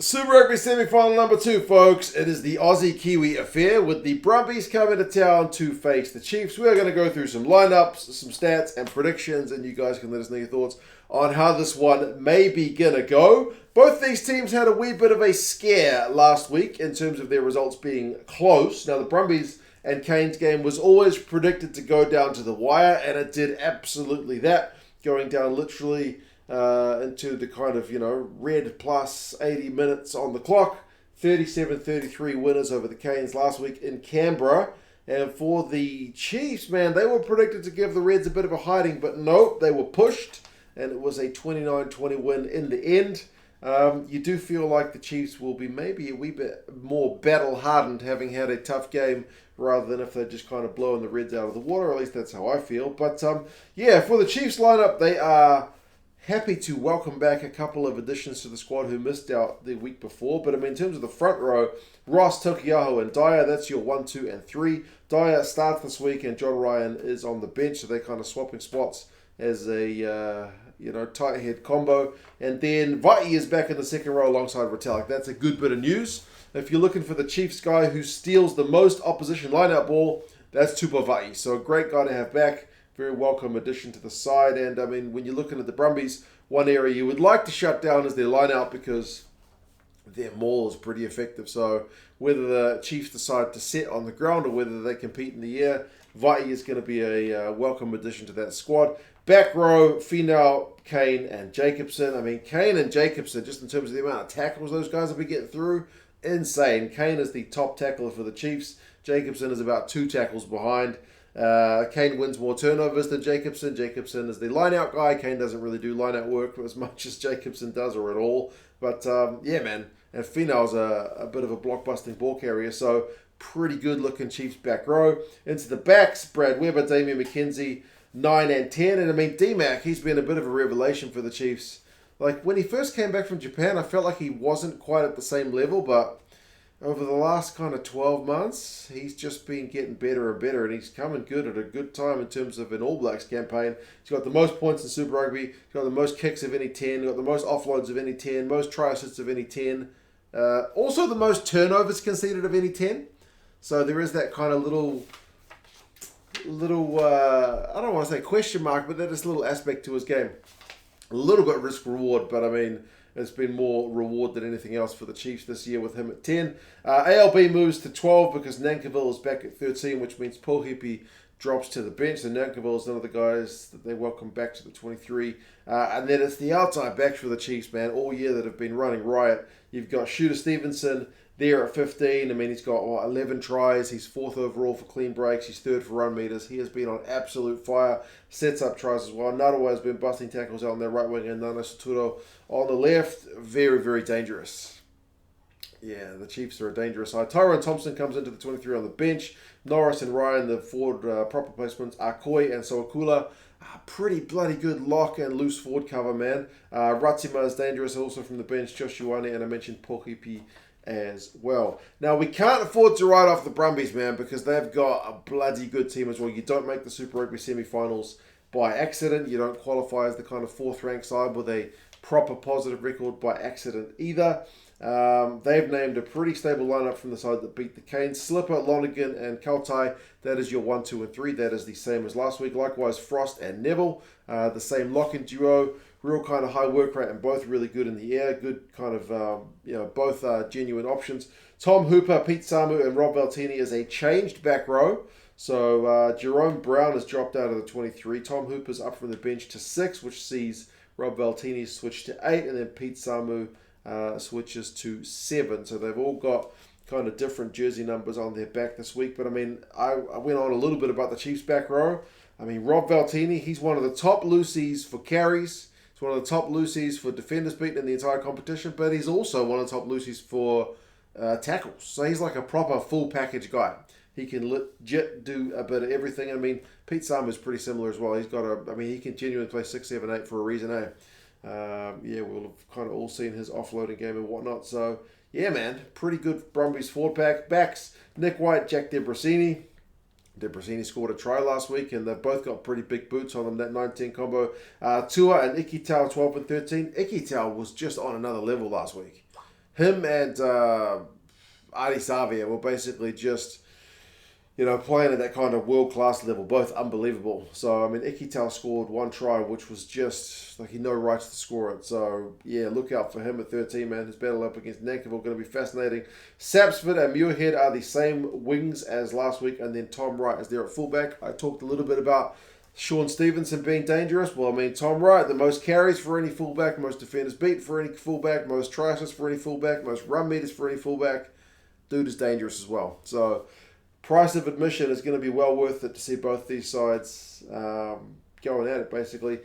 Super Rugby semi-final number 2, folks. It is the Aussie-Kiwi affair with the Brumbies coming to town to face the Chiefs. We are going to go through some lineups, some stats and predictions, and you guys can let us know your thoughts on how this one may be going to go. Both these teams had a wee bit of a scare last week in terms of their results being close. Now, the Brumbies and Canes game was always predicted to go down to the wire, and it did absolutely that, going down literally into the kind of, red plus 80 minutes on the clock. 37-33 winners over the Canes last week in Canberra. And for the Chiefs, man, they were predicted to give the Reds a bit of a hiding, but no, they were pushed, and it was a 29-20 win in the end. You do feel like the Chiefs will be maybe a wee bit more battle-hardened, having had a tough game, rather than if they're just kind of blowing the Reds out of the water. At least that's how I feel. But, for the Chiefs lineup, they are happy to welcome back a couple of additions to the squad who missed out the week before. But, in terms of the front row, Ross, Taukei'aho, and Dyer, that's your 1, 2, and 3. Dyer starts this week, and John Ryan is on the bench, so they're kind of swapping spots as a tight head combo. And then Vaa'i is back in the second row alongside Retallick. That's a good bit of news. If you're looking for the Chiefs guy who steals the most opposition lineup ball, that's Tupou Vaa'i. So a great guy to have back. Very welcome addition to the side. And when you're looking at the Brumbies, one area you would like to shut down is their lineout, because their maul is pretty effective. So whether the Chiefs decide to sit on the ground or whether they compete in the air, Vaa'i is going to be a welcome addition to that squad. Back row, Finau, Kane, and Jacobson. Kane and Jacobson, just in terms of the amount of tackles those guys will be getting through, insane. Kane is the top tackler for the Chiefs. Jacobson is about 2 tackles behind. Kane wins more turnovers than Jacobson. Jacobson is the line-out guy. Kane doesn't really do line-out work as much as Jacobson does, or at all. But, man. And Finau's a bit of a blockbusting ball carrier, so pretty good-looking Chiefs back row. Into the backs, Brad Weber, Damian, McKenzie, 9 and 10. And, D-Mac, he's been a bit of a revelation for the Chiefs. Like, when he first came back from Japan, I felt like he wasn't quite at the same level, but over the last kind of 12 months, he's just been getting better and better, and he's coming good at a good time in terms of an All Blacks campaign. He's got the most points in Super Rugby, he's got the most kicks of any 10, he's got the most offloads of any 10, most try assists of any 10, also the most turnovers conceded of any 10. So there is that kind of little I don't want to say question mark, but that is a little aspect to his game. A little bit risk reward, but it's been more reward than anything else for the Chiefs this year with him at 10. ALB moves to 12 because Nankivell is back at 13, which means Pohipi drops to the bench. So Nankivell is one of the guys that they welcome back to the 23. And then it's the outside backs for the Chiefs, man, all year that have been running riot. You've got Shooter Stevenson there at 15. He's got 11 tries. He's 4th overall for clean breaks. He's 3rd for run meters. He has been on absolute fire. Sets up tries as well. Narawa has been busting tackles out on their right wing, and Nanai-Seturo on the left. Very, very dangerous. Yeah, the Chiefs are a dangerous side. Tyrone Thompson comes into the 23 on the bench. Norris and Ryan, the forward proper placements, are Kuoi and Sowakula. Pretty bloody good lock and loose forward cover, man. Ratsima is dangerous also from the bench. Joshuane, and I mentioned Pohipi as well. Now, we can't afford to write off the Brumbies, man, because they've got a bloody good team as well. You don't make the Super Rugby semi-finals by accident. You don't qualify as the kind of 4th ranked side with a proper positive record by accident either. They've named a pretty stable lineup from the side that beat the Canes. Slipper, Lonergan, and Kautai. That is your 1, 2, and 3. That is the same as last week. Likewise, Frost and Neville. The same lock-in duo. Real kind of high work rate and both really good in the air. Good kind of, both genuine options. Tom Hooper, Pete Samu, and Rob Valtini is a changed back row. So Jerome Brown has dropped out of the 23. Tom Hooper's up from the bench to 6, which sees Rob Valtini switch to 8. And then Pete Samu switches to 7. So they've all got kind of different jersey numbers on their back this week. But, I went on a little bit about the Chiefs back row. Rob Valtini, he's one of the top loosies for carries. He's one of the top loosies for defenders beaten in the entire competition, but he's also one of the top loosies for tackles. So he's like a proper full package guy. He can legit do a bit of everything. Pete Samu is pretty similar as well. He's got he can genuinely play 6, 7, 8 for a reason, eh? We'll have kind of all seen his offloading game and whatnot. So, yeah, man, pretty good Brumbies forward pack. Backs, Nick White, Jack Debrasini. Debrasini scored a try last week, and they've both got pretty big boots on them, that 19 combo. Tua and Ikitau, 12 and 13. Ikitau was just on another level last week. him and Adi Savia were basically just, playing at that kind of world-class level, both unbelievable. So, I mean, Ikital scored 1 try, which was just, like, he no rights to score it. So, yeah, look out for him at 13, man. His battle up against Nankivell going to be fascinating. Sapsford and Muirhead are the same wings as last week, and then Tom Wright is there at fullback. I talked a little bit about Shaun Stevenson being dangerous. Well, I mean, Tom Wright, the most carries for any fullback, most defenders beat for any fullback, most try assists for any fullback, most run meters for any fullback. Dude is dangerous as well. So, price of admission is going to be well worth it to see both these sides going at it, basically.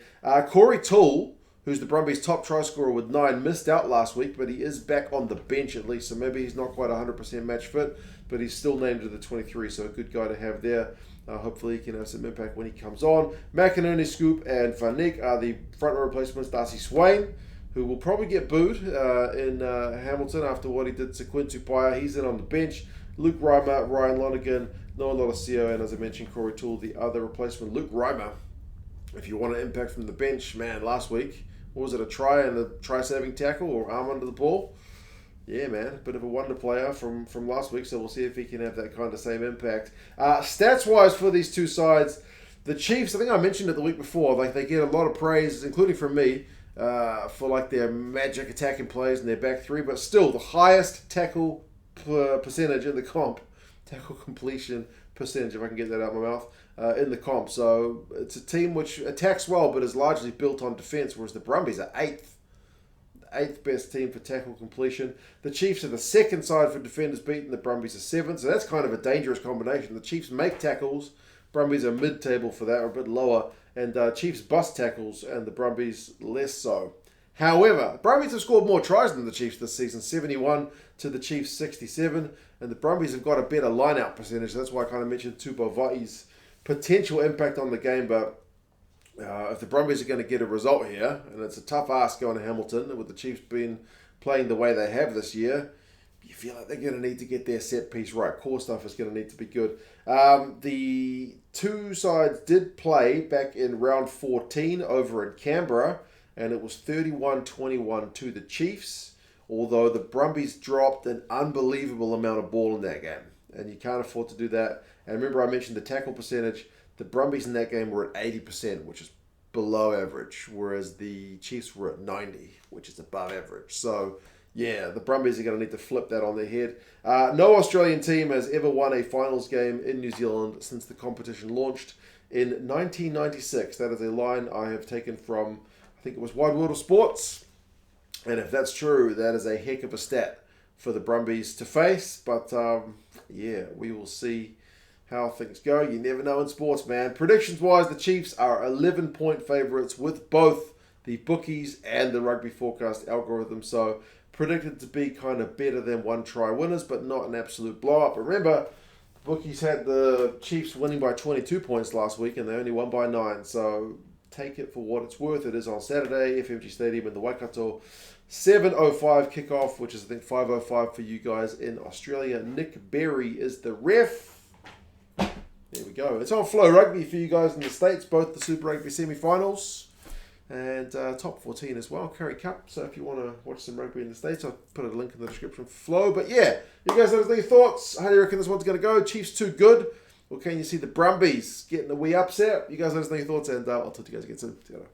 Corey Toole, who's the Brumbies' top try scorer with 9, missed out last week, but he is back on the bench at least, so maybe he's not quite 100% match fit, but he's still named to the 23, so a good guy to have there. Hopefully he can have some impact when he comes on. McInerney, Scoop, and Van Nieck are the front row replacements. Darcy Swain, who will probably get booed in Hamilton after what he did to Quinn Tupaia. He's in on the bench. Luke Reimer, Ryan Lonergan, Noah Lolosio, and as I mentioned, Corey Toole, the other replacement. Luke Reimer, if you want an impact from the bench, man, last week, what was it, a try and a try-saving tackle or arm under the ball? Yeah, man, a bit of a wonder player from last week, so we'll see if he can have that kind of same impact. Stats-wise for these two sides, the Chiefs, I think I mentioned it the week before, like they get a lot of praise, including from me, for like their magic attacking plays and their back three, but still the highest tackle percentage in the comp, tackle completion percentage, if I can get that out of my mouth, in the comp. So it's a team which attacks well, but is largely built on defense, whereas the Brumbies are 8th best team for tackle completion. The Chiefs are the second side for defenders beaten. The Brumbies are 7th, so that's kind of a dangerous combination. The Chiefs make tackles, Brumbies are mid-table for that, or a bit lower, and Chiefs bust tackles, and the Brumbies less so. However, Brumbies have scored more tries than the Chiefs this season, 71 to the Chiefs 67, and the Brumbies have got a better line-out percentage. That's why I kind of mentioned Tupou Vaa'i's potential impact on the game, but if the Brumbies are going to get a result here, and it's a tough ask going to Hamilton, with the Chiefs being playing the way they have this year, you feel like they're going to need to get their set piece right. Core stuff is going to need to be good. The two sides did play back in round 14 over in Canberra, and it was 31-21 to the Chiefs, although the Brumbies dropped an unbelievable amount of ball in that game, and you can't afford to do that. And remember I mentioned the tackle percentage. The Brumbies in that game were at 80%, which is below average, whereas the Chiefs were at 90%, which is above average. So, yeah, the Brumbies are going to need to flip that on their head. No Australian team has ever won a finals game in New Zealand since the competition launched in 1996. That is a line I have taken from, I think it was Wide World of Sports. And if that's true, that is a heck of a stat for the Brumbies to face. But, yeah, we will see how things go. You never know in sports, man. Predictions-wise, the Chiefs are 11-point favourites with both the bookies and the Rugby Forecast algorithm. So, predicted to be kind of better than 1-try winners, but not an absolute blow-up. Remember, the bookies had the Chiefs winning by 22 points last week, and they only won by 9. So, take it for what it's worth. It is on Saturday, FMG Stadium in the Waikato. 7:05 kickoff, which is, I think, 5:05 for you guys in Australia. Nick Berry is the ref. There we go. It's on Flow Rugby for you guys in the States, both the Super Rugby semi-finals and top 14 as well, Curry Cup. So if you want to watch some rugby in the States, I'll put a link in the description for Flow. But yeah, you guys let us know your thoughts. How do you reckon this one's going to go? Chiefs too good? Or can you see the Brumbies getting a wee upset? You guys let us know your thoughts, and I'll talk to you guys again soon. See you later.